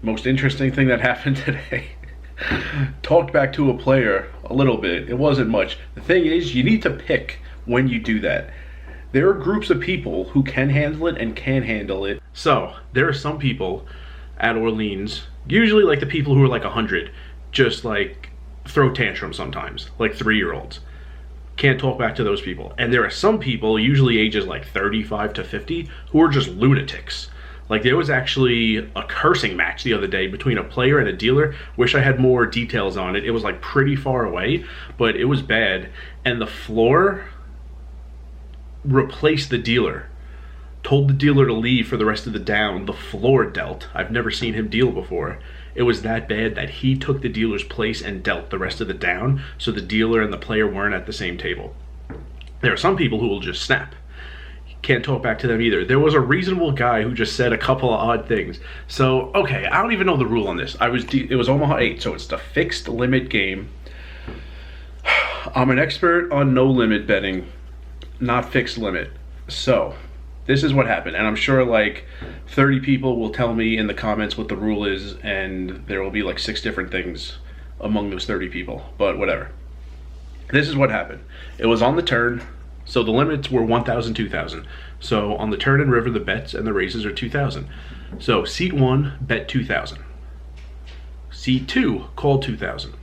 most interesting thing that happened today. Talked back to a player a little bit. It wasn't much. The thing is, you need to pick when you do that. There are groups of people who can handle it and can handle it. So, there are some people at Orleans, usually like the people who are like 100, just like throw tantrums sometimes, like 3-year-olds. Can't talk back to those people. And there are some people, usually ages like 35 to 50, who are just lunatics. Like, there was actually a cursing match the other day between a player and a dealer. Wish I had more details on it. It was like pretty far away, but it was bad. And the floor replaced the dealer. Told the dealer to leave for the rest of the down. The floor dealt. I've never seen him deal before. It was that bad that he took the dealer's place and dealt the rest of the down, so the dealer and the player weren't at the same table. There are some people who will just snap. Can't talk back to them either. There was a reasonable guy who just said a couple of odd things. So, okay, I don't even know the rule on this. It was Omaha 8, so it's the fixed limit game. I'm an expert on no limit betting, not fixed limit. So, this is what happened, and I'm sure like 30 people will tell me in the comments what the rule is, and there will be like 6 different things among those 30 people, but whatever. This is what happened. It was on the turn. So the limits were 1,000, 2,000. So on the turn and river, the bets and the races are 2,000. So seat 1, bet 2,000. Seat 2, call 2,000.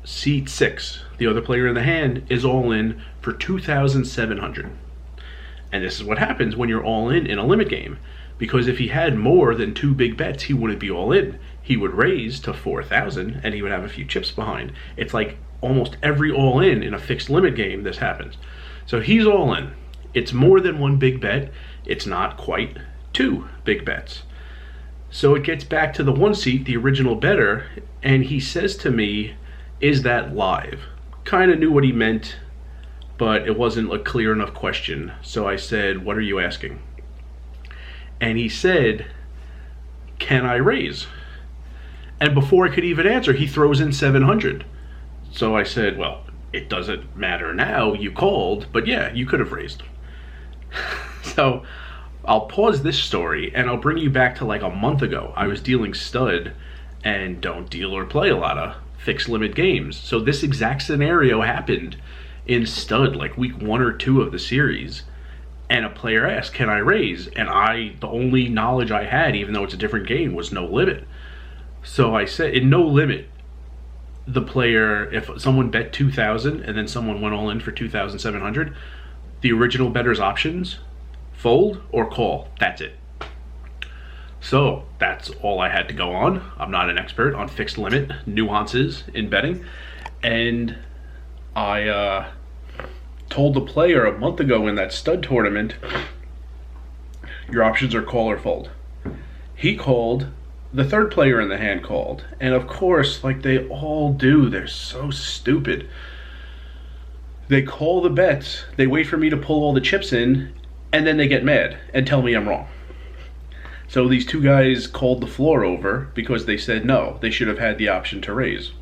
Seat 6, the other player in the hand, is all in for 2,700. And this is what happens when you're all in a limit game. Because if he had more than 2 big bets, he wouldn't be all in. He would raise to 4,000 and he would have a few chips behind. It's like almost every all in a fixed limit game this happens. So he's all in. It's more than 1 big bet. It's not quite 2 big bets. So it gets back to the 1 seat, the original bettor, and he says to me, "Is that live?" Kind of knew what he meant, but it wasn't a clear enough question. So I said, "What are you asking?" And he said, "Can I raise?" And before I could even answer, he throws in 700. So I said, "Well, it doesn't matter now, you called, but yeah, you could have raised." So I'll pause this story and I'll bring you back to like a month ago. I was dealing stud and don't deal or play a lot of fixed limit games. So this exact scenario happened in stud, like week 1 or 2 of the series. And a player asked, "Can I raise?" And the only knowledge I had, even though it's a different game, was no limit. So I said, in no limit, the player, if someone bet 2,000 and then someone went all in for 2,700, the original bettor's options, fold or call. That's it. So that's all I had to go on. I'm not an expert on fixed limit nuances in betting. And I told the player a month ago in that stud tournament, your options are call or fold. He called. The third player in the hand called, and of course, like they all do, they're so stupid. They call the bets, they wait for me to pull all the chips in, and then they get mad and tell me I'm wrong. So these 2 guys called the floor over because they said no, they should have had the option to raise.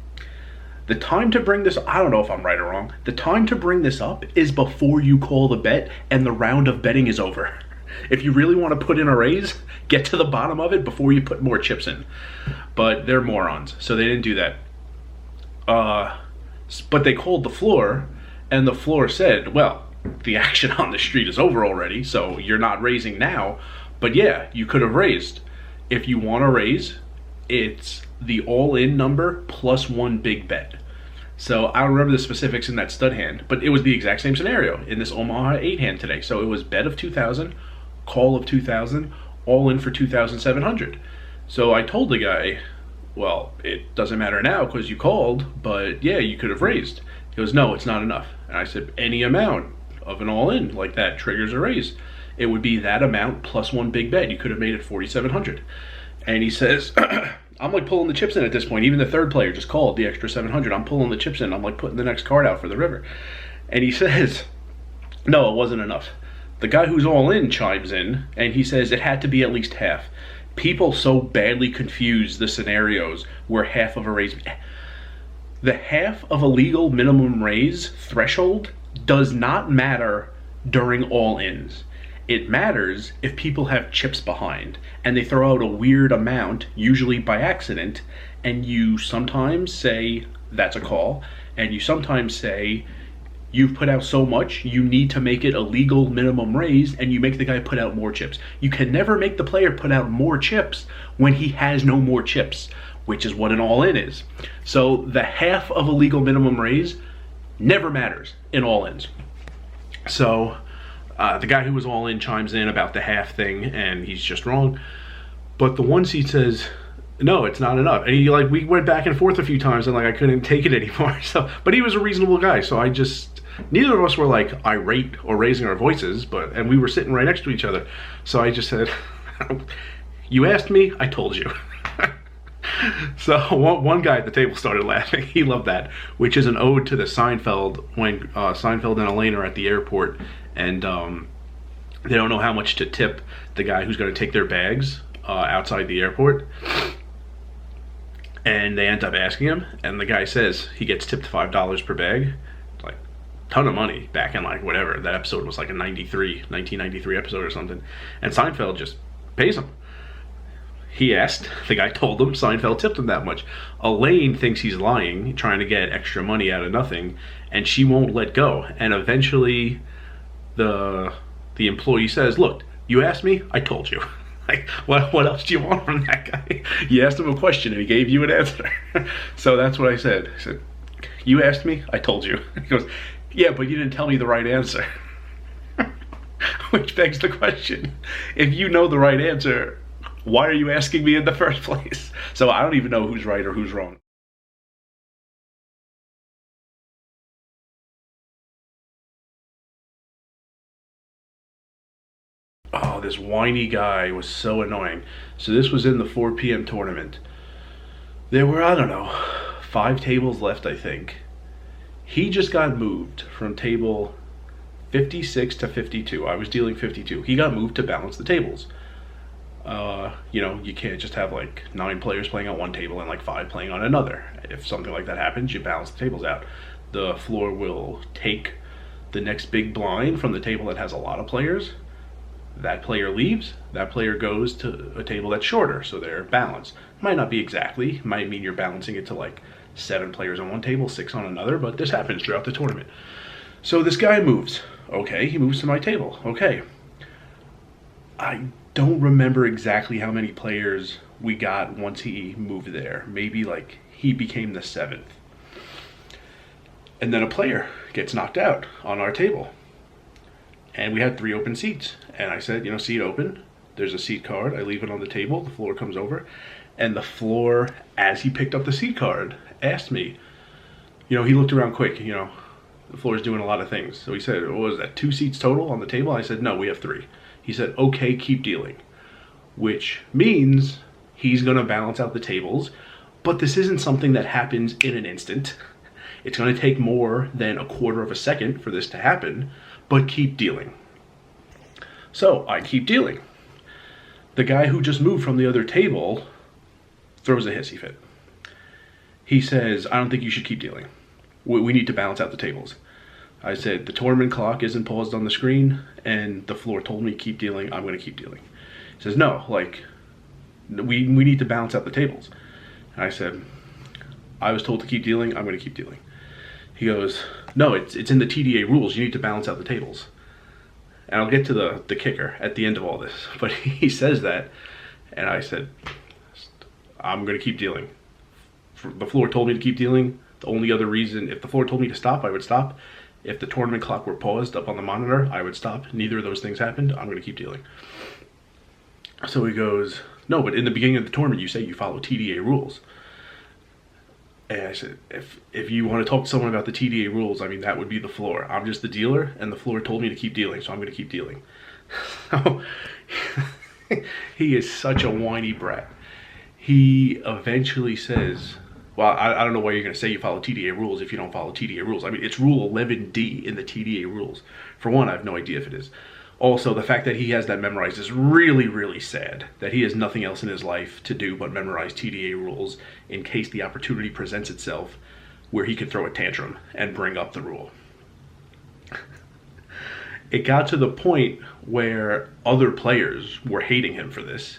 The time to bring this, I don't know if I'm right or wrong, the time to bring this up is before you call the bet and the round of betting is over. If you really want to put in a raise, get to the bottom of it before you put more chips in. But they're morons, so they didn't do that. But they called the floor, and the floor said, "Well, the action on the street is over already, so you're not raising now. But yeah, you could have raised. If you want to raise, it's the all-in number plus 1 big bet." So I don't remember the specifics in that stud hand, but it was the exact same scenario in this Omaha 8 hand today. So it was bet of 2,000, call of 2,000, all in for 2,700. So I told the guy, "Well, it doesn't matter now because you called, but yeah, you could have raised." He goes, "No, it's not enough." And I said, "Any amount of an all in like that triggers a raise. It would be that amount plus 1 big bet. You could have made it 4,700. And he says, I'm like pulling the chips in at this point. Even the third player just called the extra 700. I'm pulling the chips in. I'm like putting the next card out for the river. And he says, "No, it wasn't enough." The guy who's all in chimes in and he says it had to be at least half. People so badly confuse the scenarios where half of a raise, the half of a legal minimum raise threshold does not matter during all ins. It matters if people have chips behind and they throw out a weird amount, usually by accident, and you sometimes say that's a call, and you sometimes say you've put out so much, you need to make it a legal minimum raise, and you make the guy put out more chips. You can never make the player put out more chips when he has no more chips, which is what an all-in is. So the half of a legal minimum raise never matters in all-ins. So the guy who was all in chimes in about the half thing, and he's just wrong. But the one seat says, no, it's not enough. And he, like, we went back and forth a few times, and like I couldn't take it anymore. So, but he was a reasonable guy, so I just, neither of us were like irate or raising our voices, and we were sitting right next to each other. So I just said, you asked me, I told you. So one guy at the table started laughing. He loved that, which is an ode to the Seinfeld, when Seinfeld and Elaine are at the airport, and they don't know how much to tip the guy who's going to take their bags outside the airport. And they end up asking him, and the guy says he gets tipped $5 per bag. It's like a ton of money back in, like, whatever. That episode was like a 1993 episode or something. And Seinfeld just pays him. He asked, the guy told him, Seinfeld tipped him that much. Elaine thinks he's lying, trying to get extra money out of nothing, and she won't let go. And eventually the employee says, look, you asked me, I told you. Like, what else do you want from that guy? You asked him a question and he gave you an answer. So that's what I said. I said, you asked me, I told you. He goes, yeah, but you didn't tell me the right answer. Which begs the question, if you know the right answer, why are you asking me in the first place? So I don't even know who's right or who's wrong. Oh, this whiny guy was so annoying. So this was in the 4 p.m. tournament. There were, I don't know, 5 tables left, I think. He just got moved from table 56 to 52. I was dealing 52. He got moved to balance the tables. You know, you can't just have like 9 players playing on one table and like 5 playing on another. If something like that happens, you balance the tables out. The floor will take the next big blind from the table that has a lot of players. That player leaves, that player goes to a table that's shorter, so they're balanced. Might not be exactly, might mean you're balancing it to like 7 players on one table, 6 on another, but this happens throughout the tournament. So this guy moves. Okay, he moves to my table. Okay. I don't remember exactly how many players we got once he moved there. Maybe like he became the 7th. And then a player gets knocked out on our table. And we had 3 open seats. And I said, you know, seat open. There's a seat card. I leave it on the table. The floor comes over. And the floor, as he picked up the seat card, asked me, you know, he looked around quick, you know, the floor is doing a lot of things. So he said, what was that, 2 seats total on the table? I said, no, we have 3. He said, okay, keep dealing. Which means he's going to balance out the tables. But this isn't something that happens in an instant. It's going to take more than a quarter of a second for this to happen. But keep dealing. So I keep dealing. The guy who just moved from the other table throws a hissy fit. He says, I don't think you should keep dealing. We need to balance out the tables. I said, the tournament clock isn't paused on the screen, and the floor told me keep dealing, I'm going to keep dealing. He says, no, like, we need to balance out the tables. And I said, I was told to keep dealing, I'm going to keep dealing. He goes, no, it's in the TDA rules. You need to balance out the tables. And I'll get to the kicker at the end of all this. But he says that, and I said, I'm going to keep dealing. The floor told me to keep dealing. The only other reason, if the floor told me to stop, I would stop. If the tournament clock were paused up on the monitor, I would stop. Neither of those things happened. I'm going to keep dealing. So he goes, no, but in the beginning of the tournament, you say you follow TDA rules. And I said, if you want to talk to someone about the TDA rules, I mean, that would be the floor. I'm just the dealer, and the floor told me to keep dealing, so I'm going to keep dealing. So, he is such a whiny brat. He eventually says, well, I don't know why you're going to say you follow TDA rules if you don't follow TDA rules. I mean, it's Rule 11D in the TDA rules. For one, I have no idea if it is. Also, the fact that he has that memorized is really, really sad. That he has nothing else in his life to do but memorize TDA rules in case the opportunity presents itself where he could throw a tantrum and bring up the rule. It got to the point where other players were hating him for this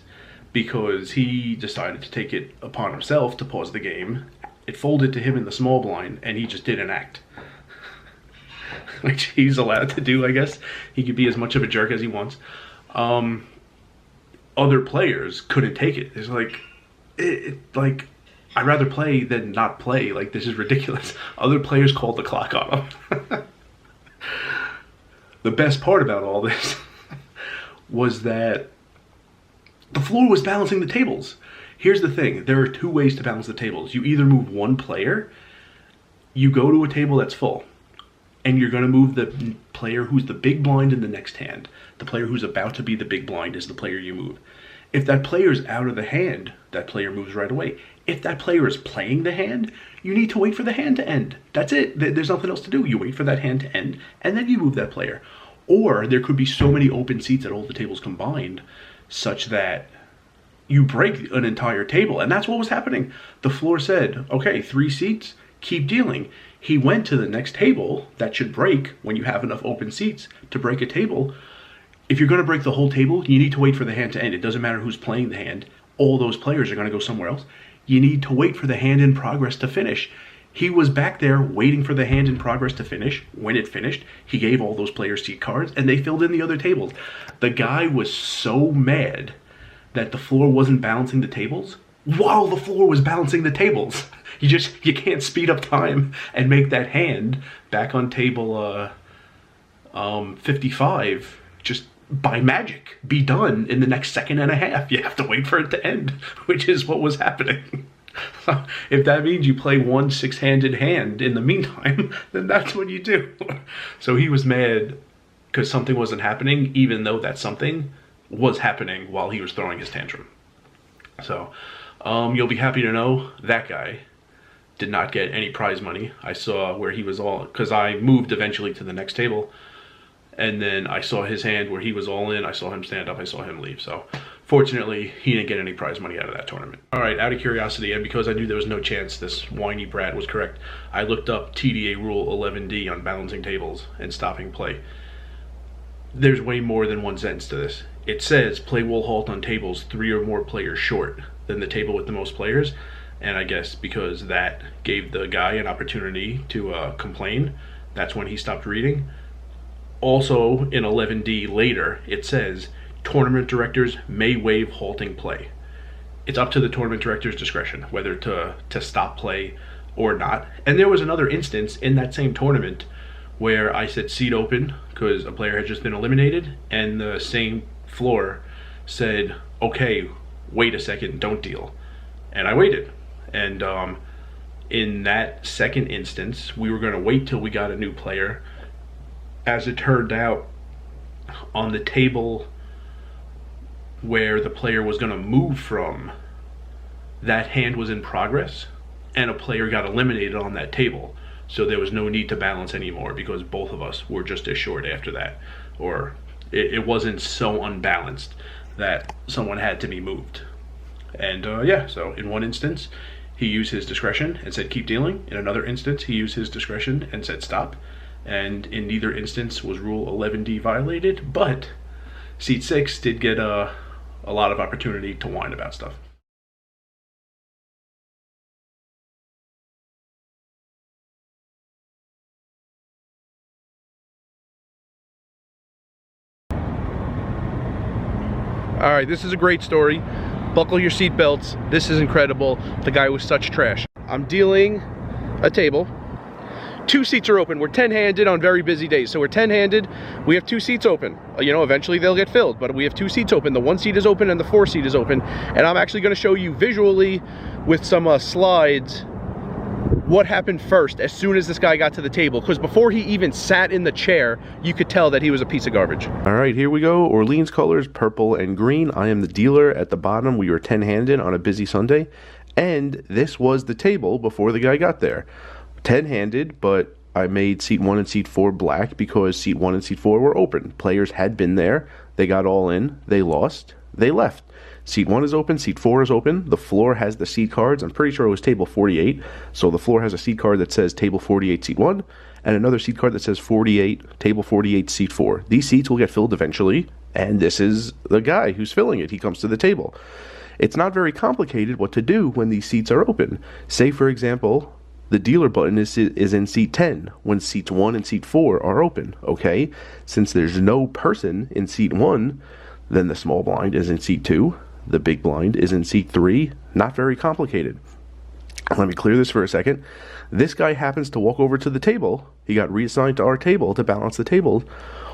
because he decided to take it upon himself to pause the game. It folded to him in the small blind, and he just didn't act. Which he's allowed to do, I guess. He could be as much of a jerk as he wants. Other players couldn't take it. It's like, I'd rather play than not play. Like, this is ridiculous. Other players called the clock on him. The best part about all this was that the floor was balancing the tables. Here's the thing. There are two ways to balance the tables. You either move one player, you go to a table that's full, and you're going to move the player who's the big blind in the next hand. The player who's about to be the big blind is the player you move. If that player's out of the hand, that player moves right away. If that player is playing the hand, you need to wait for the hand to end. That's it. There's nothing else to do. You wait for that hand to end, and then you move that player. Or there could be so many open seats at all the tables combined, such that you break an entire table. And that's what was happening. The floor said, okay, 3 seats, keep dealing. He went to the next table that should break when you have enough open seats to break a table. If you're going to break the whole table, you need to wait for the hand to end. It doesn't matter who's playing the hand. All those players are going to go somewhere else. You need to wait for the hand in progress to finish. He was back there waiting for the hand in progress to finish. When it finished, he gave all those players seat cards, and they filled in the other tables. The guy was so mad that the floor wasn't balancing the tables while the floor was balancing the tables. You can't speed up time and make that hand back on table 55 just by magic be done in the next second and a half. You have to wait for it to end, which is what was happening. So if that means you play one 6-handed hand in the meantime, then that's what you do. So he was mad because something wasn't happening, even though that something was happening while he was throwing his tantrum. So you'll be happy to know that guy did not get any prize money. I saw where he was all, because I moved eventually to the next table, and then I saw his hand where he was all in. I saw him stand up. I saw him leave. So fortunately, he didn't get any prize money out of that tournament. All right, out of curiosity, and because I knew there was no chance this whiny brat was correct, I looked up TDA Rule 11D on balancing tables and stopping play. There's way more than one sentence to this. It says play will halt on tables 3 or more players short than the table with the most players. And I guess because that gave the guy an opportunity to complain, that's when he stopped reading. Also, in 11D later, it says tournament directors may waive halting play. It's up to the tournament director's discretion whether to stop play or not. And there was another instance in that same tournament where I said seat open because a player had just been eliminated, and the same floor said, okay, wait a second, don't deal. And I waited. And in that second instance, we were going to wait till we got a new player. As it turned out, on the table where the player was going to move from, that hand was in progress, and a player got eliminated on that table. So there was no need to balance anymore because both of us were just as short after that. Or it wasn't so unbalanced that someone had to be moved. And yeah, so in one instance, he used his discretion and said keep dealing. In another instance, he used his discretion and said stop. And in neither instance was Rule 11D violated, but Seat 6 did get a lot of opportunity to whine about stuff. All right, this is a great story. Buckle your seatbelts. This is incredible. The guy was such trash. I'm dealing a table. 2 seats are open. We're 10-handed on very busy days. So we're 10-handed. We have 2 seats open. You know, eventually they'll get filled, but we have 2 seats open. The 1 seat is open and the 4 seat is open. And I'm actually going to show you visually with some slides what happened first as soon as this guy got to the table, because before he even sat in the chair, you could tell that he was a piece of garbage. All right, here we go. Orleans colors, purple and green. I am the dealer at the bottom. We were 10-handed on a busy Sunday, and this was the table before the guy got there. 10-handed, but I made seat 1 and seat 4 black because seat 1 and seat 4 were open. Players had been there. They got all in. They lost. They left. Seat 1 is open, seat 4 is open. The floor has the seat cards. I'm pretty sure it was table 48. So the floor has a seat card that says table 48, seat 1. and another seat card that says 48, table 48, seat 4. These seats will get filled eventually, and this is the guy who's filling it. He comes to the table. It's not very complicated what to do when these seats are open. Say, for example, the dealer button is in seat 10 when seats 1 and seat 4 are open, okay? Since there's no person in seat 1, then the small blind is in seat 2, the big blind is in seat 3. Not very complicated. Let me clear this for a second. This guy happens to walk over to the table. He got reassigned to our table to balance the tables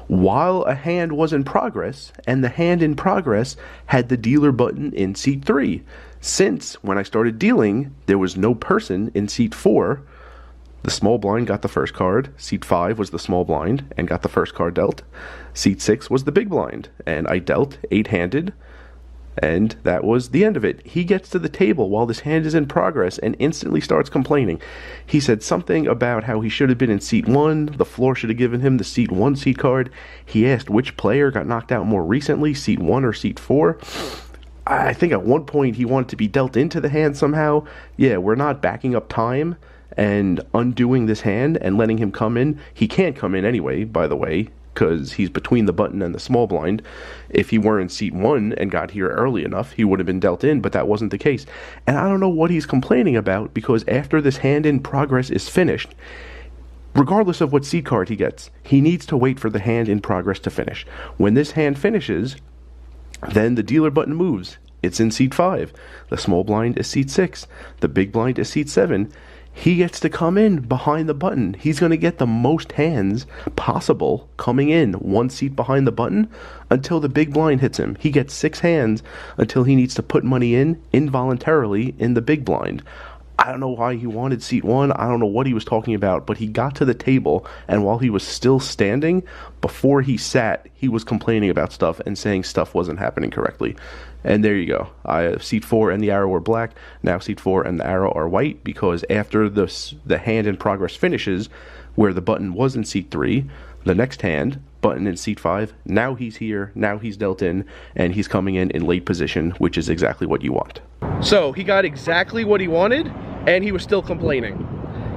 while a hand was in progress, and the hand in progress had the dealer button in seat 3. Since when I started dealing, there was no person in seat 4, the small blind got the first card. Seat 5 was the small blind and got the first card dealt. Seat 6 was the big blind, and I dealt 8-handed, and that was the end of it. He gets to the table while this hand is in progress and instantly starts complaining. He said something about how he should have been in seat 1, the floor should have given him the seat 1 seat card. He asked which player got knocked out more recently, seat 1 or seat 4. I think at one point he wanted to be dealt into the hand somehow. Yeah, we're not backing up time and undoing this hand and letting him come in. He can't come in anyway, by the way, because he's between the button and the small blind. If he were in seat 1 and got here early enough, he would have been dealt in, but that wasn't the case. And I don't know what he's complaining about, because after this hand in progress is finished, regardless of what seat card he gets, he needs to wait for the hand in progress to finish. When this hand finishes, then the dealer button moves. It's in seat 5. The small blind is seat 6. The big blind is seat 7. He gets to come in behind the button. He's going to get the most hands possible coming in one seat behind the button until the big blind hits him. He gets 6 hands until he needs to put money in involuntarily in the big blind. I don't know why he wanted seat 1. I don't know what he was talking about, but he got to the table, and while he was still standing, before he sat, he was complaining about stuff and saying stuff wasn't happening correctly. And there you go. Seat 4 and the arrow were black. Now seat 4 and the arrow are white, because after the hand in progress finishes, where the button was in seat 3, the next hand, button in seat 5, now he's here, now he's dealt in, and he's coming in late position, which is exactly what you want. So he got exactly what he wanted, and he was still complaining.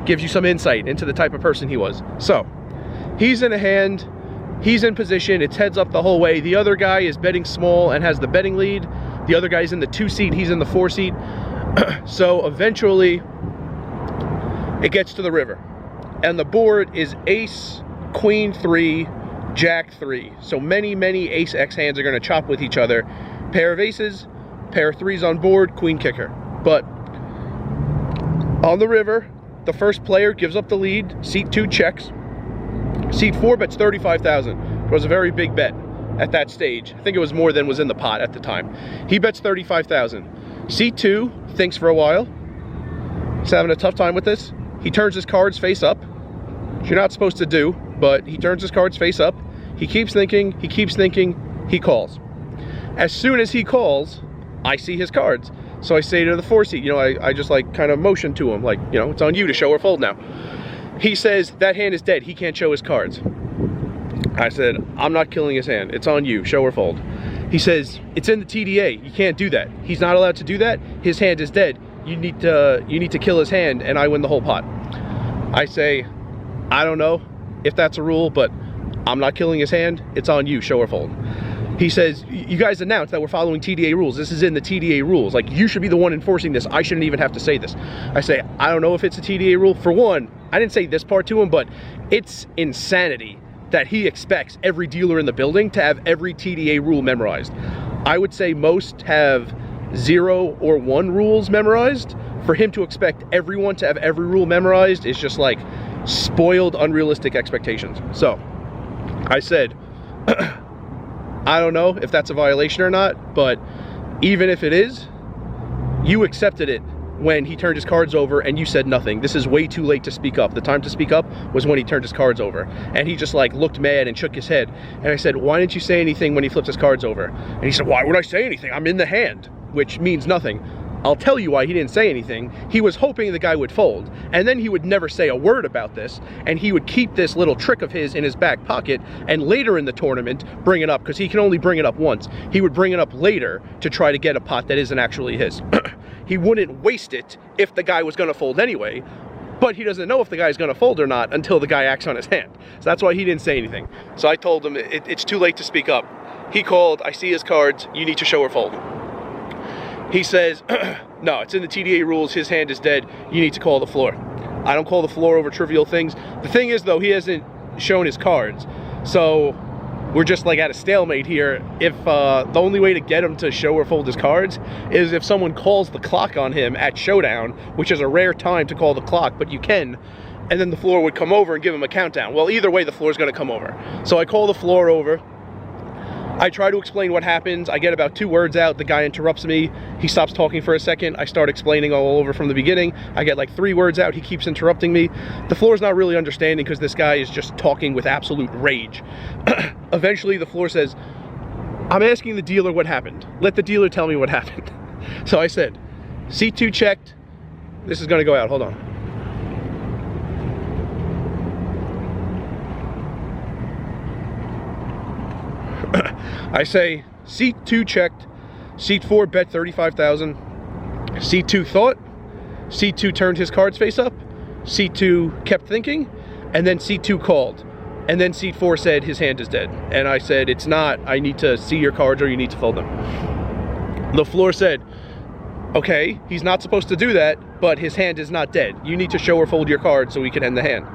Gives you some insight into the type of person he was. So he's in a hand, he's in position, it's heads up the whole way. The other guy is betting small and has the betting lead. The other guy's in the 2 seat, he's in the 4 seat. So eventually it gets to the river, and the board is ace, queen 3, jack 3. So many ace X hands are going to chop with each other. Pair of aces, pair of 3s on board, queen kicker. But on the river, the first player gives up the lead. Seat 2 checks. Seat 4 bets 35,000. It was a very big bet at that stage. I think it was more than was in the pot at the time. He bets 35,000. Seat 2 thinks for a while. He's having a tough time with this. He turns his cards face up, which you're not supposed to do, but he turns his cards face up. He keeps thinking, he calls. As soon as he calls, I see his cards. So I say to the 4 seat, I just like kind of motion to him, like, it's on you to show or fold now. He says that hand is dead, he can't show his cards. I said, I'm not killing his hand, it's on you, show or fold. He says, it's in the TDA, you can't do that. He's not allowed to do that, his hand is dead. You need to kill his hand, and I win the whole pot. I say, I don't know if that's a rule, but I'm not killing his hand, it's on you, show or fold. He says, you guys announced that we're following TDA rules. This is in the TDA rules. Like, you should be the one enforcing this. I shouldn't even have to say this. I say, I don't know if it's a TDA rule. For one, I didn't say this part to him, but it's insanity that he expects every dealer in the building to have every TDA rule memorized. I would say most have 0 or 1 rules memorized. For him to expect everyone to have every rule memorized is just like spoiled, unrealistic expectations. So I said, I don't know if that's a violation or not, but even if it is, you accepted it when he turned his cards over and you said nothing. This is way too late to speak up. The time to speak up was when he turned his cards over. And he just like looked mad and shook his head. And I said, why didn't you say anything when he flipped his cards over? And he said, why would I say anything? I'm in the hand, which means nothing. I'll tell you why he didn't say anything. He was hoping the guy would fold, and then he would never say a word about this, and he would keep this little trick of his in his back pocket, and later in the tournament bring it up, because he can only bring it up once. He would bring it up later to try to get a pot that isn't actually his. He wouldn't waste it if the guy was going to fold anyway. But he doesn't know if the guy's gonna fold or not until the guy acts on his hand. So that's why he didn't say anything. So I told him it's too late to speak up. He called, I see his cards, you need to show or fold. He says, no, it's in the TDA rules, his hand is dead, you need to call the floor. I don't call the floor over trivial things. The thing is though, he hasn't shown his cards. So we're just like at a stalemate here. If the only way to get him to show or fold his cards is if someone calls the clock on him at showdown, which is a rare time to call the clock, but you can, and then the floor would come over and give him a countdown. Well, either way, the floor's gonna come over. So I call the floor over. I try to explain what happens. I get about 2 words out. The guy interrupts me. He stops talking for a second. I start explaining all over from the beginning. I get like 3 words out. He keeps interrupting me. The floor's not really understanding because this guy is just talking with absolute rage. Eventually, the floor says, I'm asking the dealer what happened. Let the dealer tell me what happened. So I said, C2 checked. This is going to go out. Hold on. I say, seat 2 checked, seat 4 bet 35,000, seat 2 thought, seat 2 turned his cards face up, seat 2 kept thinking, and then seat 2 called. And then seat 4 said his hand is dead. And I said, it's not, I need to see your cards or you need to fold them. The floor said, okay, he's not supposed to do that, but his hand is not dead. You need to show or fold your cards so we can end the hand.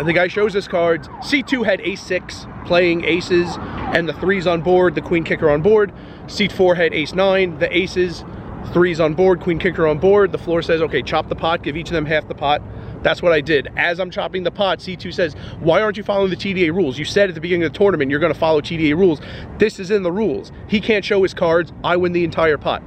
The guy shows his cards. C2 had ace-6, playing aces, and the 3's on board, the queen kicker on board. Seat 4 had ace-9, the aces, 3's on board, queen kicker on board. The floor says, okay, chop the pot, give each of them half the pot. That's what I did. As I'm chopping the pot, C2 says, why aren't you following the TDA rules? You said at the beginning of the tournament you're going to follow TDA rules. This is in the rules. He can't show his cards. I win the entire pot.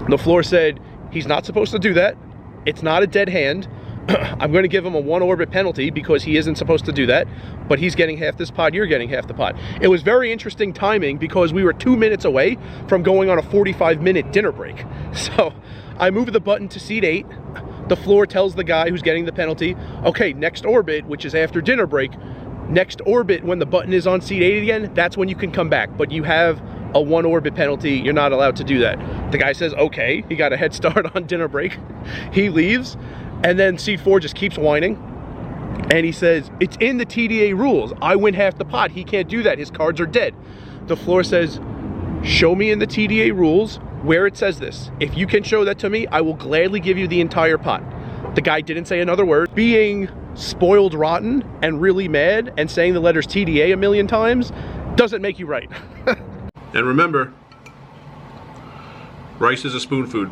The floor said, he's not supposed to do that. It's not a dead hand. I'm going to give him a 1 orbit penalty because he isn't supposed to do that, but he's getting half this pot, you're getting half the pot. It was very interesting timing because we were 2 minutes away from going on a 45-minute dinner break. So I move the button to seat 8. The floor tells the guy who's getting the penalty, okay, next orbit, which is after dinner break, next orbit when the button is on seat 8 again, that's when you can come back, but you have a 1 orbit penalty, you're not allowed to do that. The guy says, okay, he got a head start on dinner break. He leaves. And then seat 4 just keeps whining. And he says, it's in the TDA rules. I win half the pot. He can't do that. His cards are dead. The floor says, show me in the TDA rules where it says this. If you can show that to me, I will gladly give you the entire pot. The guy didn't say another word. Being spoiled rotten and really mad and saying the letters TDA a million times doesn't make you right. And remember, rice is a spoon food.